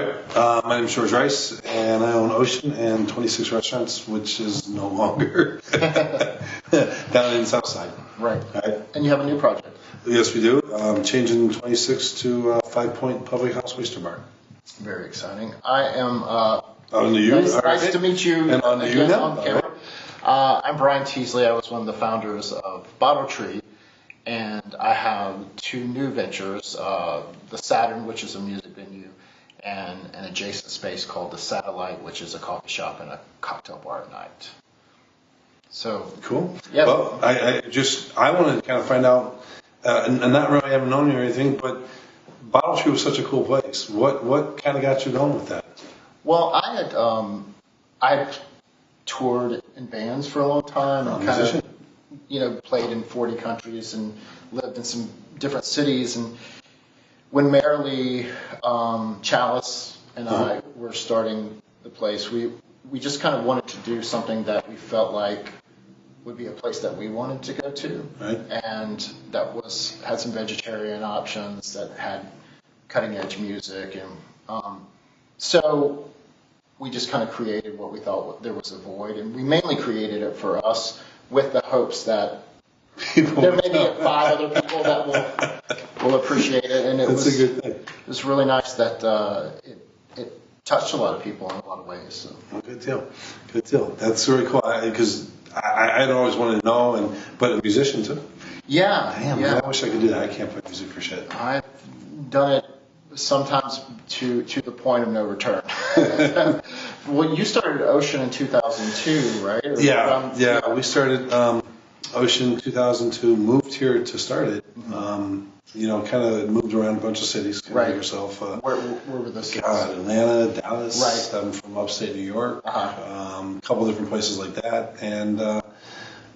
right. My name is George Reis, and I own Ocean and 26 restaurants, which is no longer down in Southside. Right. And you have a new project. Yes, we do. Changing 26 to Five Point Public House Oyster Bar. Very exciting. I am. On the you. Nice to meet you. And on the you now. On camera. I'm Brian Teasley. I was one of the founders of Bottletree, and I have two new ventures: the Saturn, which is a music venue, and an adjacent space called the Satellite, which is a coffee shop and a cocktail bar at night. So cool. Yeah. Well, I wanted to kind of find out, and not really having known you or anything, but Bottletree was such a cool place. What kind of got you going with that? Well, I had toured in bands for a long time and kind of, played in 40 countries and lived in some different cities. And when Marilee, Chalice, and I were starting the place, we just kind of wanted to do something that we felt like would be a place that we wanted to go to, right. And that had some vegetarian options, that had cutting edge music, and so we just kind of created what we thought there was a void, and we mainly created it for us with the hopes that there may be 5 other people that will appreciate it. And it was really nice that it touched a lot of people in a lot of ways. So. Oh, good deal. That's really cool because I'd always wanted to know, but a musician too. Yeah. Damn, yeah. I wish I could do that. I can't play music for shit. I've done it sometimes to the point of no return. Well, you started Ocean in 2002, right? Yeah. We started Ocean 2002. Moved here to start it. Kind of moved around a bunch of cities. Right. Yourself. Where were the cities? Atlanta, Dallas. Right. I'm from upstate New York. Uh-huh. A couple different places like that, and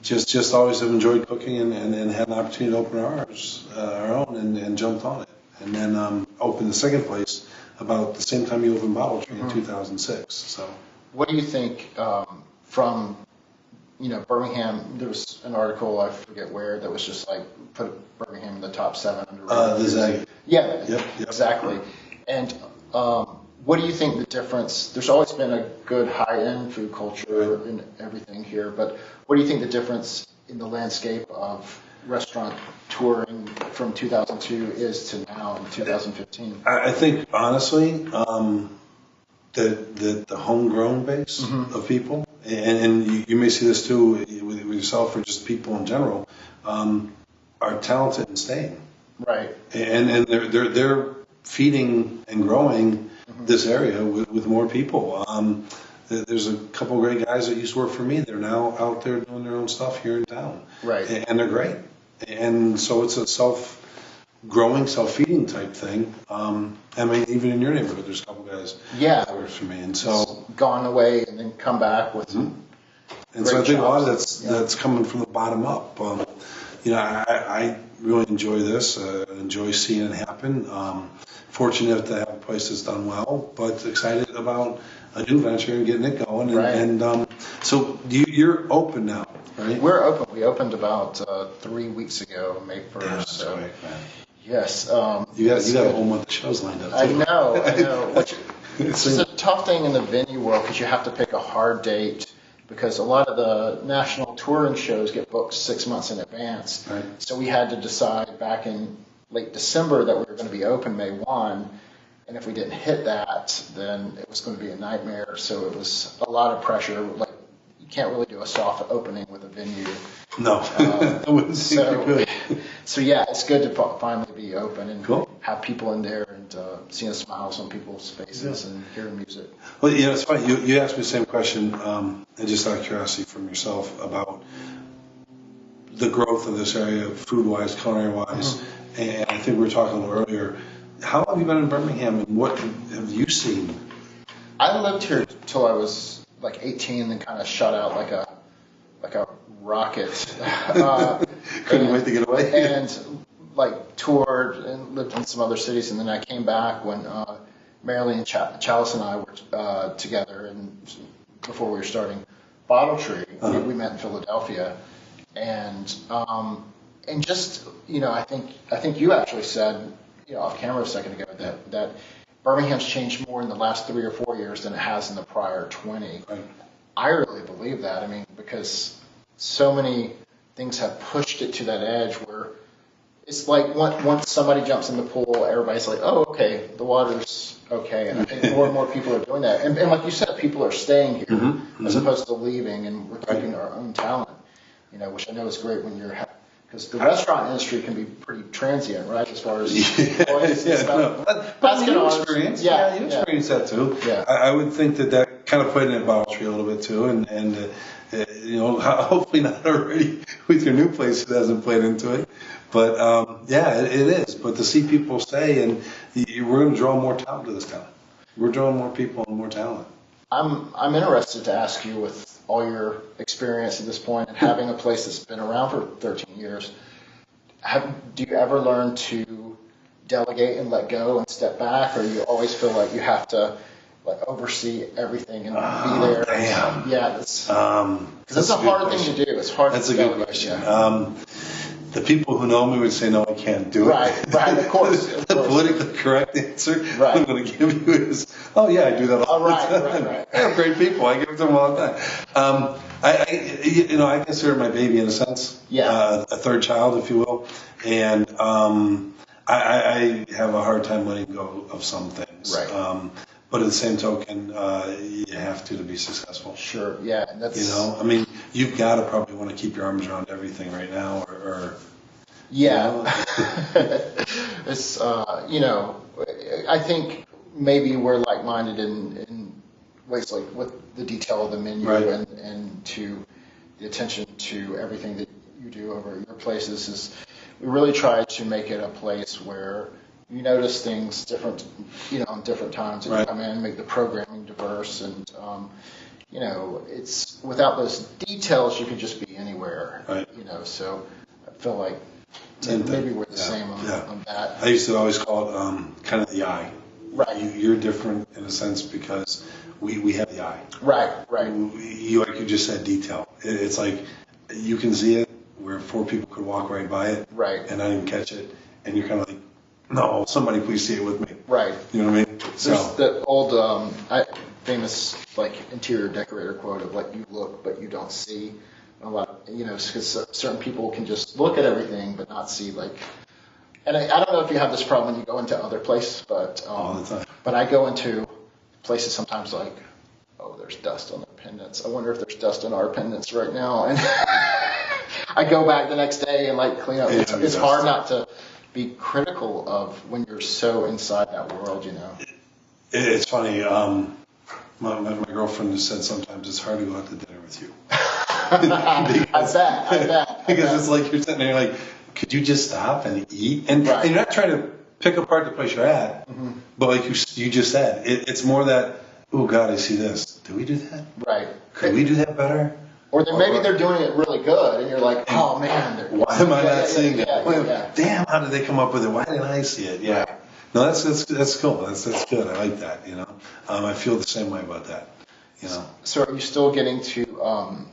just always have enjoyed cooking and had an opportunity to open our own, and jumped on it. And then opened the second place about the same time you opened Bottletree in 2006. So, what do you think from Birmingham? There was an article, I forget where, that was just like put Birmingham in the top 7 under the Zag. Yeah, yep. Exactly. And what do you think the difference? There's always been a good high-end food culture and everything here, but what do you think the difference in the landscape of restaurant touring from 2002 is to now in 2015? I think honestly, the homegrown base of people, and you may see this too with yourself or just people in general, are talented and staying. Right. And they're feeding and growing this area with more people. There's a couple of great guys that used to work for me. They're now out there doing their own stuff here in town. Right. And they're great. And so it's a self-growing, self-feeding type thing. I mean, even in your neighborhood, there's a couple guys that work for me. And so gone away and then come back with and so I think a lot of that's coming from the bottom up. I really enjoy this. Enjoy seeing it happen. Fortunate to have a place that's done well, but excited about a new venture and getting it going. And so you're open now, right? We're open. We opened about 3 weeks ago, May 1st. Yeah, that's right, man. Yes. You got a whole month of shows lined up, too. I know. It's a tough thing in the venue world because you have to pick a hard date, because a lot of the national touring shows get booked 6 months in advance. Right. So we had to decide back in late December that we were going to be open May 1. And if we didn't hit that, then it was going to be a nightmare. So it was a lot of pressure. Like, you can't really do a soft opening with a venue. No, I wouldn't think you could. So yeah, it's good to finally be open and cool. have people in there and seeing smiles on people's faces and hearing music. Well, it's funny. You asked me the same question, and just out of curiosity from yourself about the growth of this area, food-wise, culinary-wise. And I think we were talking a little earlier. How long have you been in Birmingham, and what have you seen? I lived here till I was like 18, and kind of shot out like a rocket. Couldn't wait to get away. And like toured and lived in some other cities, and then I came back when Marilee and Chalice and I were together, and before we were starting Bottletree, we met in Philadelphia, and just I think you actually said off camera a second ago that Birmingham's changed more in the last 3 or 4 years than it has in the prior 20. Right. I really believe that. I mean, because so many things have pushed it to that edge where it's like once somebody jumps in the pool, everybody's like, oh, okay, the water's okay. And I think more and more people are doing that. And like you said, people are staying here as opposed to leaving, and we're keeping our own talent, which I know is great when you're because the restaurant industry can be pretty transient, right, as far as employees and stuff. No. But you experience, you experience that too. Yeah. I would think that kind of played in at Bottletree a little bit too, and hopefully not already with your new place it hasn't played into it. But it is. But to see people stay, and we're going to draw more talent to this town. We're drawing more people and more talent. I'm interested to ask you, with all your experience at this point and having a place that's been around for 13 years, do you ever learn to delegate and let go and step back, or you always feel like you have to oversee everything and be there? Damn. Yeah, because it's a hard thing to do. It's hard. That's a good question. The people who know me would say, no, I can't do it. Right, of course. The politically correct answer I'm going to give you is, oh, yeah, I do that all the time. Right. I have great people. I give it to them all the time. I consider my baby in a sense, a third child, if you will. And I have a hard time letting go of some things. Right. But at the same token, you have to be successful. Sure, yeah. You've got to probably want to keep your arms around everything right now, or yeah. It's, I think maybe we're like-minded in ways like with the detail of the menu and to the attention to everything that you do over at your places. Is we really try to make it a place where you notice things different, in different times, and you come in, make the programming diverse, and it's without those details, you could just be anywhere, So I feel like maybe we're the same on that. I used to always call it kind of the eye. Right. You're different in a sense because we have the eye. Right. You like you just said, detail. It's like you can see it where 4 people could walk right by it, and not even catch it, and you're kind of like, no, somebody please see it with me. Right. You know what I mean? There's the old famous interior decorator quote of you look but you don't see. A lot, because certain people can just look at everything but not see And I don't know if you have this problem when you go into other places, but all the time. But I go into places sometimes oh, there's dust on their pendants. I wonder if there's dust on our pendants right now. And I go back the next day and clean up. It's hard not to be critical of when you're so inside that world, It's funny. My girlfriend has said sometimes it's hard to go out to dinner with you. I bet. Because it's like you're sitting there like, could you just stop and eat? And you're not trying to pick apart the place you're at, but like you just said, it's more that, oh God, I see this. Do we do that? Right. Could we do that better? Or maybe they're doing it really good, and you're like, oh man. Why am I not seeing that? Damn, how did they come up with it? Why didn't I see it? Yeah. No, that's cool. That's good. I like that. I feel the same way about that. So are you still getting to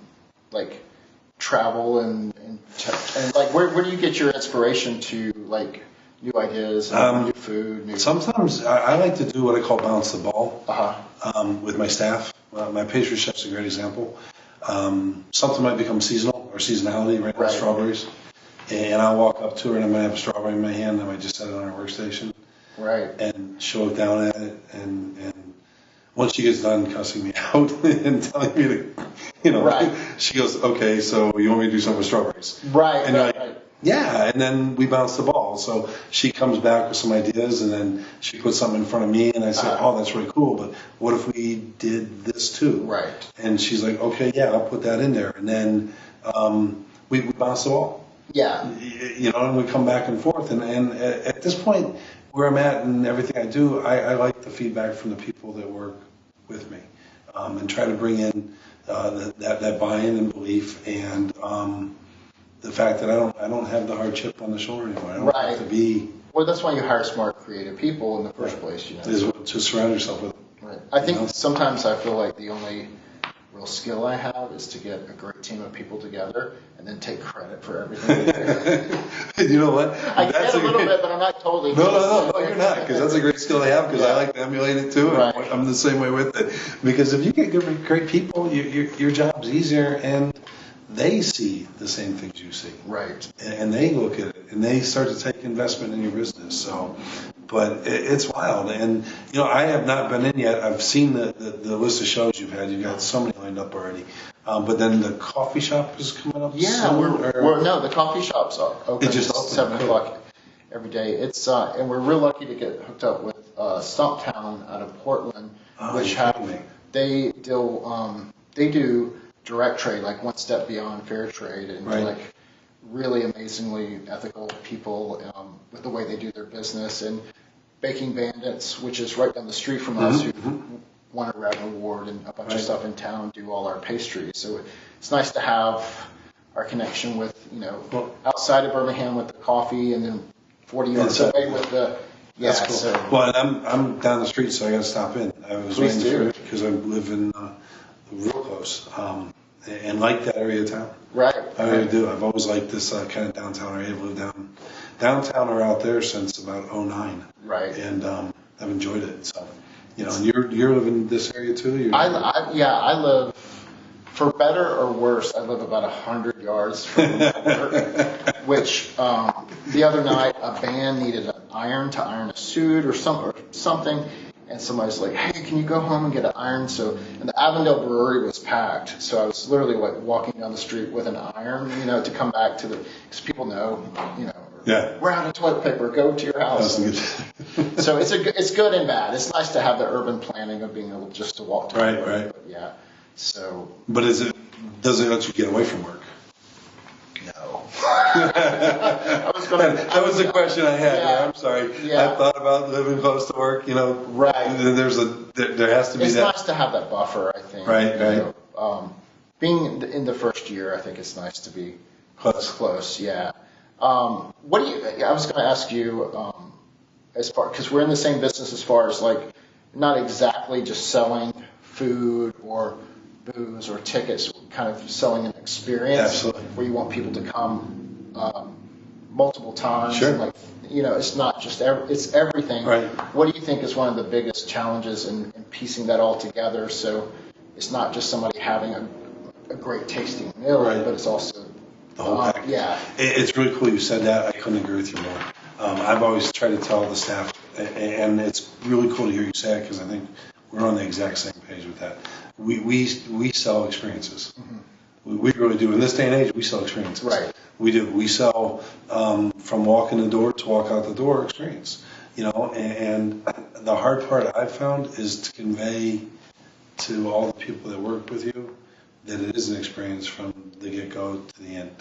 travel and where do you get your inspiration to new ideas, new food? Sometimes I like to do what I call bounce the ball with my staff. My pastry chef's a great example. Something might become seasonal or seasonality, right now, strawberries. And I'll walk up to her and I might have a strawberry in my hand. I might just set it on her workstation. Right. And she'll look down at it. And once she gets done cussing me out and telling me to, she goes, okay, so you want me to do something with strawberries? Right. And you're like, yeah. And then we bounce the ball. So she comes back with some ideas and then she puts something in front of me and I say, oh, that's really cool. But what if we did this too? Right. And she's like, okay, yeah, I'll put that in there. And then we bounce the ball. Yeah. And we come back and forth. And at this point, where I'm at and everything I do, I like the feedback from the people that work with me and try to bring in that buy-in and belief and the fact that I don't have the hard chip on the shoulder anymore. I don't have to be. Well, that's why you hire smart, creative people in the first place. Is to surround yourself with. Right. I think sometimes I feel like the only real skill I have is to get a great team of people together and then take credit for everything they do. You know what? I get a little bit, but I'm not totally. No, you're not, because that's a great skill to have, because I like to emulate it too, and Right. I'm the same way with it. Because if you get great people, your job's easier, and they see the same things you see. Right. And they look at it, and they start to take investment in your business. So, but it's wild. And, you know, I have not been in yet. I've seen the list of shows you've had. You've got so many lined up already. But then the coffee shop is coming up Yeah, soon? no, the coffee shop's open It just at opened, 7 cool. o'clock every day. It's and we're real lucky to get hooked up with Stumptown out of Portland, which you're kidding me. they do direct trade, like one step beyond fair trade, and Right. like really amazingly ethical people with the way they do their business. And Baking Bandits, which is right down the street from us, who won a Raven Award and a bunch of Right. stuff in town, do all our pastries. So it's nice to have our connection with, Well- outside of Birmingham with the coffee, and then 40 yards Inside. away with the, That's cool. so. Well, and I'm down the street, so I got to stop in. I was Please waiting do. for it because I live in real close, and like that area of town. Right. I really do. I've always liked this kind of downtown area. I've lived downtown or out there since about '09. Right. And I've enjoyed it. So, and you're living in this area too? I live, for better or worse, I live about 100 yards from work, which the other night a band needed an iron to iron a suit or something, and somebody's like, hey, can you go home and get an iron? And the Avondale Brewery was packed, so I was literally like walking down the street with an iron, to come back to because people know, Yeah. we're out of toilet paper, go to your house. That's good. So it's good and bad. It's nice to have the urban planning of being able just to walk to Right, work. right. But yeah. So But does it let you get away from work? no. That was the question I had. Yeah. Yeah, I'm sorry. Yeah. I thought about living close to work. Right. There has to be It's that. nice to have that buffer, I think. Right. Being in the first year, I think it's nice to be Close. close. Yeah. What do you? I was going to ask you as far because we're in the same business as far as like not exactly just selling food or booze or tickets, kind of selling an experience. Absolutely. Where you want people to come multiple times. Sure. And it's not just it's everything. Right. What do you think is one of the biggest challenges in piecing that all together? So it's not just somebody having a great tasting meal, Right. but it's also The whole package. yeah. It's really cool you said that. I couldn't agree with you more. I've always tried to tell the staff, and it's really cool to hear you say it because I think we're on the exact same page with that. We sell experiences. We really do. In this day and age, we sell experiences. Right. We do. We sell from walk in the door to walk out the door experience. And the hard part I've found is to convey to all the people that work with you that it is an experience from the get-go to the end.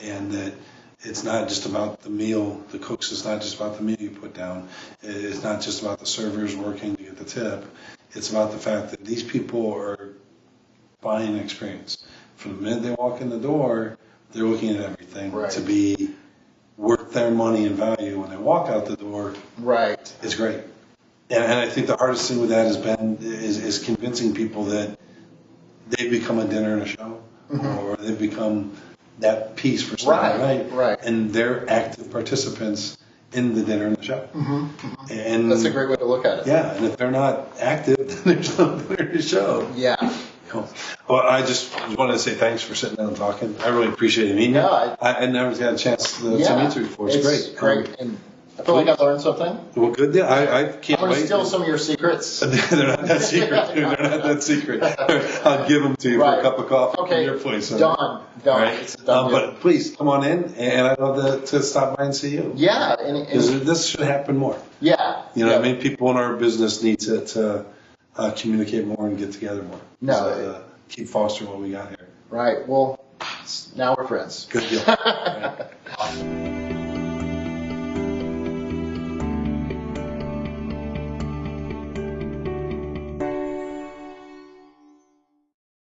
And that it's not just about the meal, the cooks, it's not just about the meal you put down. It's not just about the servers working to get the tip. It's about the fact that these people are buying an experience. From the minute they walk in the door, they're looking at everything Right. to be worth their money and value. When they walk out the door, Right. it's great. And I think the hardest thing with that has been is convincing people that they become a dinner and a show, or they become that piece for Saturday night, right. and they're active participants in the dinner and the show. And That's a great way to look at it. yeah, and if they're not active, then there's no dinner to show. Yeah. Cool. Well, I just wanted to say thanks for sitting down and talking. I really appreciate meeting you. No, I never had a chance to meet you before. It's great. Great. And I feel like I learned something. Well, good. Yeah, I I'm can't going to wait. steal some of your secrets. They're not that secret. Dude. They're not that secret. I'll give them to you for Right. a cup of coffee Okay. from your place. Done. All right. It's a done deal. But please come on in, and I'd love to stop by and see you. Yeah. Because this should happen more. Yeah. You know, what I mean, people in our business need to communicate more and get together more. No. So, keep fostering what we got here. Right. Well, now we're friends. Good deal. All right. Awesome.